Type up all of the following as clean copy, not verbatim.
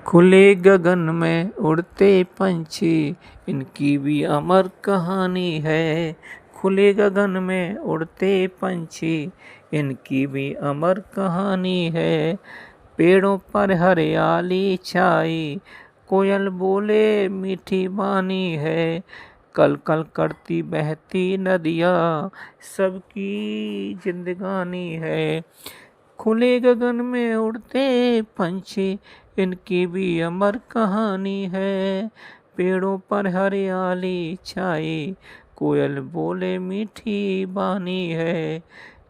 खुले गगन में उड़ते पंछी, इनकी भी अमर कहानी है। खुले गगन में उड़ते पंछी, इनकी भी अमर कहानी है। पेड़ों पर हरियाली छाई, कोयल बोले मीठी वाणी है। कल कल करती बहती नदियाँ, सबकी जिंदगानी है। खुले गगन में उड़ते पंछी, इनकी भी अमर कहानी है। पेड़ों पर हरियाली छाई, कोयल बोले मीठी बानी है।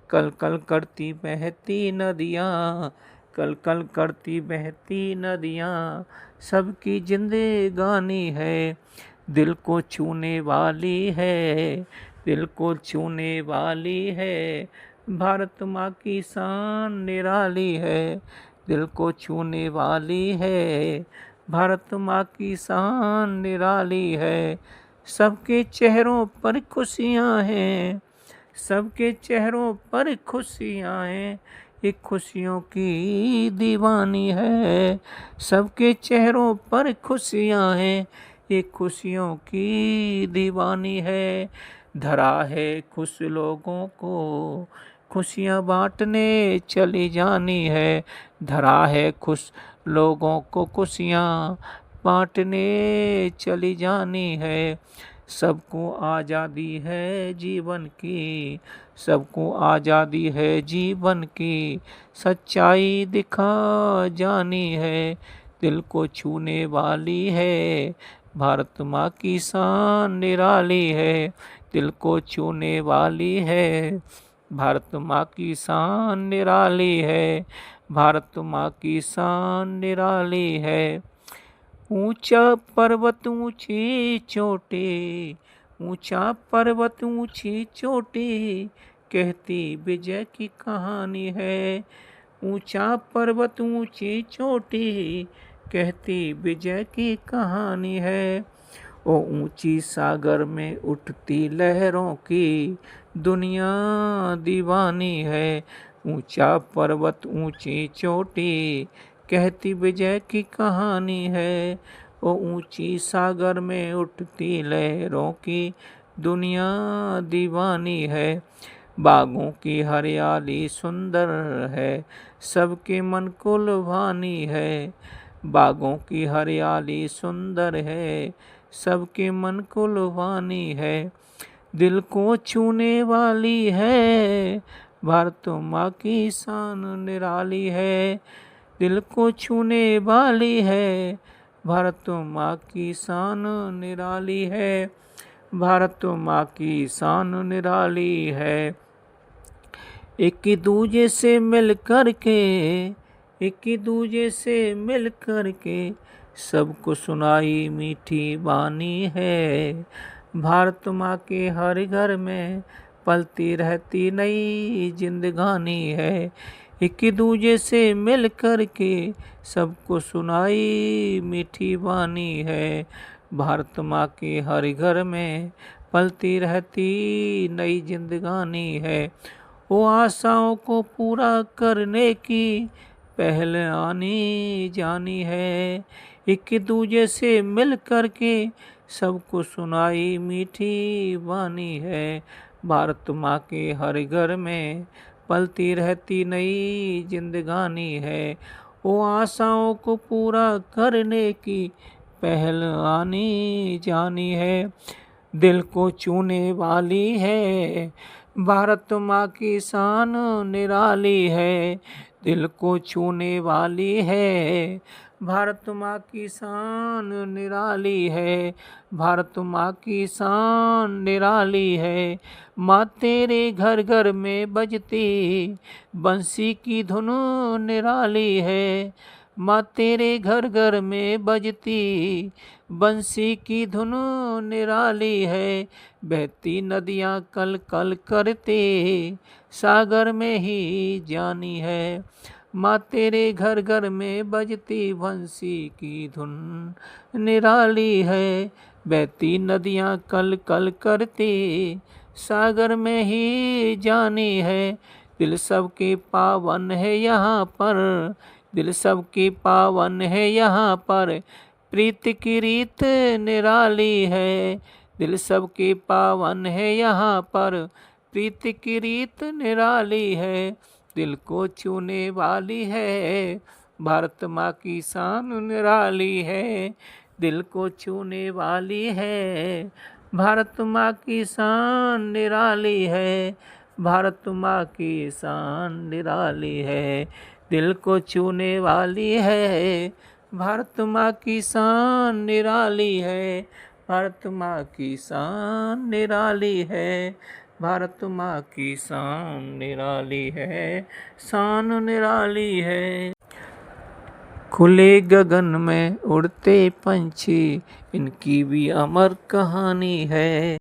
कल कल करती बहती नदियाँ, कल कल करती बहती नदियाँ, सबकी जिंदगानी है। दिल को छूने वाली है, दिल को छूने वाली है। भारत माँ की शान निराली है, दिल को छूने वाली है। भारत माँ की शान निराली है। सबके चेहरों पर खुशियाँ हैं, सबके चेहरों पर खुशियाँ हैं। ये खुशियों की दीवानी है। सबके चेहरों पर खुशियाँ हैं, ये खुशियों की दीवानी है। धरा है खुश लोगों को, खुशियाँ बांटने चली जानी है। धरा है खुश लोगों को, खुशियाँ बांटने चली जानी है। सबको आज़ादी है जीवन की, सबको आज़ादी है जीवन की। सच्चाई दिखा जानी है, दिल को छूने वाली है। भारत माँ की शान निराली है, दिल को छूने वाली है। भारत माँ की शान निराली है, भारत माँ की शान निराली है। ऊंचा पर्वत ऊंची चोटी, ऊंचा पर्वत ऊंची चोटी, कहती विजय की कहानी है। ऊंचा पर्वत ऊंची चोटी, कहती विजय की कहानी है। ओ ऊंची सागर में उठती लहरों की, दुनिया दीवानी है। ऊंचा पर्वत ऊंची चोटी, कहती विजय की कहानी है। ओ ऊंची सागर में उठती लहरों की, दुनिया दीवानी है। बागों की हरियाली सुंदर है, सबके मन को लुभानी है। बागों की हरियाली सुंदर है, सबके मन को लुभानी है। दिल को छूने वाली है, भारत माँ की शान निराली है। दिल को छूने वाली है, भारत माँ की शान निराली है। भारत माँ की शान निराली है। एक दूजे से मिल कर के, एक दूजे से मिल कर के, सबको सुनाई मीठी वाणी है। भारत माँ के हर घर में पलती रहती नई जिंदगानी है। एक दूजे से मिल कर के, सबको सुनाई मीठी वाणी है। भारत माँ के हर घर में पलती रहती नई जिंदगानी है। वो आशाओं को पूरा करने की पहल आनी जानी है। एक दूजे से मिल कर के, सबको सुनाई मीठी वाणी है। भारत माँ के हर घर में पलती रहती नई जिंदगानी है। वो आशाओं को पूरा करने की पहल आनी जानी है। दिल को छूने वाली है, भारत माँ की शान निराली है। दिल को छूने वाली है, भारत माँ की शान निराली है। भारत माँ की शान निराली है। माँ तेरे घर घर में बजती बंसी की धुन निराली है। माँ तेरे घर घर में बजती बंसी की धुन निराली है। बहती नदियाँ कल कल करते सागर में ही जानी है। माँ तेरे घर घर में बजती बंसी की धुन निराली है। बहती नदियाँ कल कल करते सागर में ही जानी है। दिल सबके पावन है यहाँ पर, दिल सबकी पावन है यहाँ पर, प्रीत की रीत निराली है। दिल सबकी पावन है यहाँ पर, प्रीत की रीत निराली है। दिल को छूने वाली है, भारत माँ की शान निराली है। दिल को छूने वाली है, भारत माँ की शान निराली है। भारत माँ की शान निराली है। दिल को छूने वाली है, भारत माँ की शान निराली है। भारत माँ की शान निराली है। भारत माँ की शान निराली है। शान निराली है। खुले गगन में उड़ते पंछी, इनकी भी अमर कहानी है।